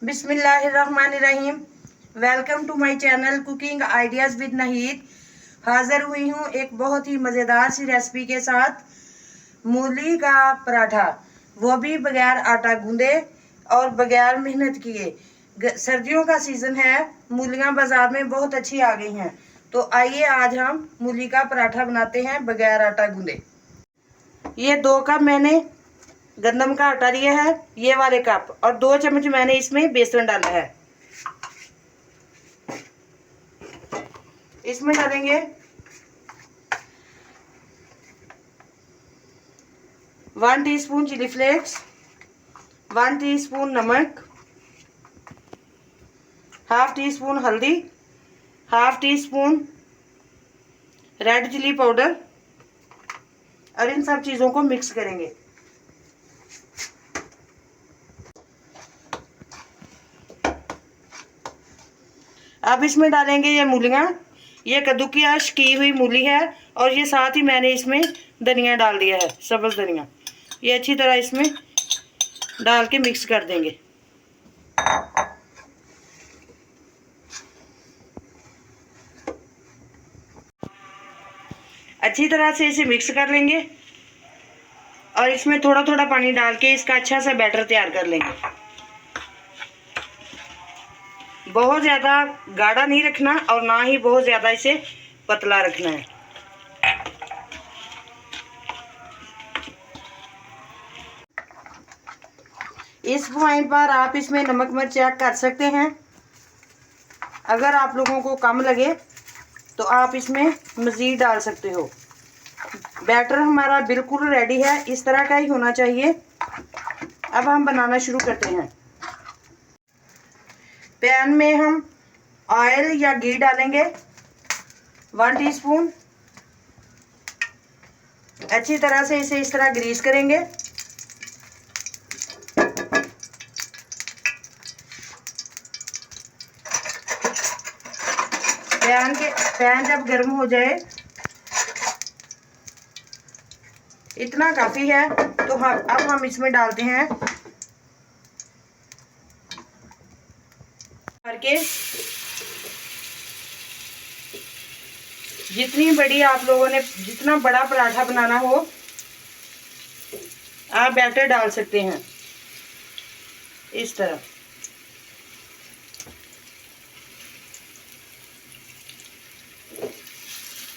बिस्मिल्लाहिर्रहमानिर्रहीम। Welcome to my channel cooking ideas with Naheed. हाजिर हुई हूँ एक बहुत ही मज़ेदार सी रेसिपी के साथ, मूली का पराठा, वो भी बगैर आटा गूंदे और बगैर मेहनत किए। सर्दियों का सीज़न है, मूलियाँ बाज़ार में बहुत अच्छी आ गई हैं, तो आइए आज हम मूली का पराठा बनाते हैं बगैर आटा गूंदे। ये 2 कप मैंने गंदम का आटा लिया है, ये वाले कप, और 2 चम्मच मैंने इसमें बेसन डाला है। इसमें डालेंगे 1 टीस्पून चिली फ्लेक्स, 1 टीस्पून नमक, हाफ टी स्पून हल्दी, half teaspoon red chilli powder, और इन सब चीज़ों को मिक्स करेंगे। अब इसमें डालेंगे ये मूलियाँ। ये कद्दूकस की हुई मूली है, और ये साथ ही मैंने इसमें धनिया डाल दिया है, सब्ज़ धनिया। ये अच्छी तरह इसमें डाल के मिक्स कर देंगे। अच्छी तरह से इसे मिक्स कर लेंगे, और इसमें थोड़ा थोड़ा पानी डाल के इसका अच्छा सा बैटर तैयार कर लेंगे। बहुत ज़्यादा गाढ़ा नहीं रखना और ना ही बहुत ज़्यादा इसे पतला रखना है। इस पॉइंट पर आप इसमें नमक मिर्च चेक कर सकते हैं। अगर आप लोगों को कम लगे तो आप इसमें मज़ीद डाल सकते हो। बैटर हमारा बिल्कुल रेडी है, इस तरह का ही होना चाहिए। अब हम बनाना शुरू करते हैं। पैन में हम ऑयल या घी डालेंगे 1 टीस्पून। अच्छी तरह से इसे इस तरह ग्रीस करेंगे। पैन जब गर्म हो जाए, इतना काफ़ी है, तो अब हम इसमें डालते हैं करके जितनी बड़ी आप लोगों ने, जितना बड़ा पराठा बनाना हो, आप बैटर डाल सकते हैं इस तरह।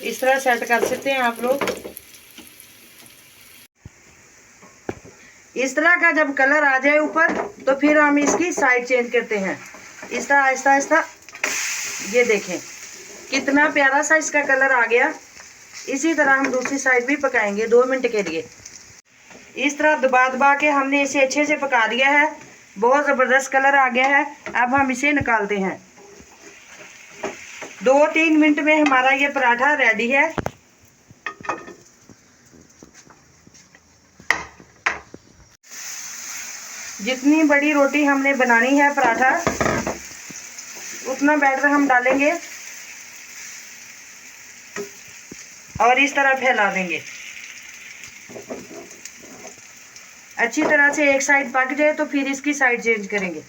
इस तरह सेट कर सकते हैं आप लोग। इस तरह का जब कलर आ जाए ऊपर, तो फिर हम इसकी साइड चेंज करते हैं इस तरह आहिस्ता आहिस्ता। ये देखें कितना प्यारा सा इसका कलर आ गया। इसी तरह हम दूसरी साइड भी पकाएंगे 2 मिनट के लिए। इस तरह दबा दबा के हमने इसे अच्छे से पका दिया है। बहुत ज़बरदस्त कलर आ गया है। अब हम इसे निकालते हैं। 2-3 मिनट में हमारा ये पराठा रेडी है। जितनी बड़ी रोटी हमने बनानी है पराठा, उतना बैटर हम डालेंगे और इस तरह फैला देंगे। अच्छी तरह से एक साइड पक जाए तो फिर इसकी साइड चेंज करेंगे।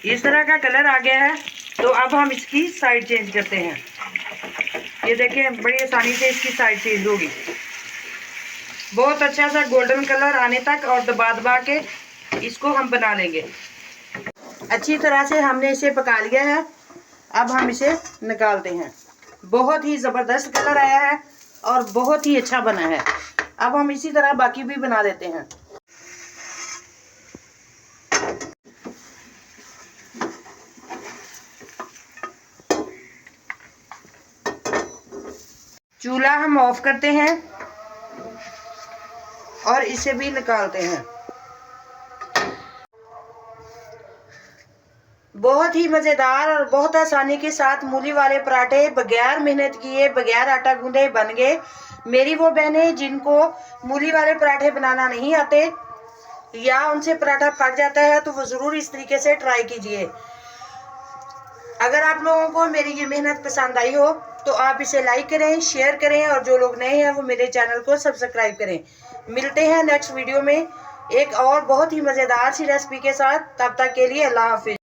इस तरह का कलर आ गया है, तो अब हम इसकी साइड चेंज करते हैं। ये देखें बड़ी आसानी से इसकी साइड चेंज होगी। बहुत अच्छा सा गोल्डन कलर आने तक और दबा दबा के इसको हम बना लेंगे। अच्छी तरह से हमने इसे पका लिया है। अब हम इसे निकालते हैं। बहुत ही ज़बरदस्त कलर आया है और बहुत ही अच्छा बना है। अब हम इसी तरह बाकी भी बना लेते हैं। चूल्हा हम ऑफ करते हैं और इसे भी निकालते हैं। बहुत ही मज़ेदार और बहुत आसानी के साथ मूली वाले पराठे बगैर मेहनत किए, बगैर आटा गूंदे बन गए। मेरी वो बहनें जिनको मूली वाले पराठे बनाना नहीं आते या उनसे पराठा फट जाता है, तो वो ज़रूर इस तरीके से ट्राई कीजिए। अगर आप लोगों को मेरी ये मेहनत पसंद आई हो तो आप इसे लाइक करें, शेयर करें, और जो लोग नए हैं वो मेरे चैनल को सब्सक्राइब करें। मिलते हैं नेक्स्ट वीडियो में। एक और बहुत ही मज़ेदार सी रेसिपी के साथ। तब तक के लिए अल्लाह हाफिज़।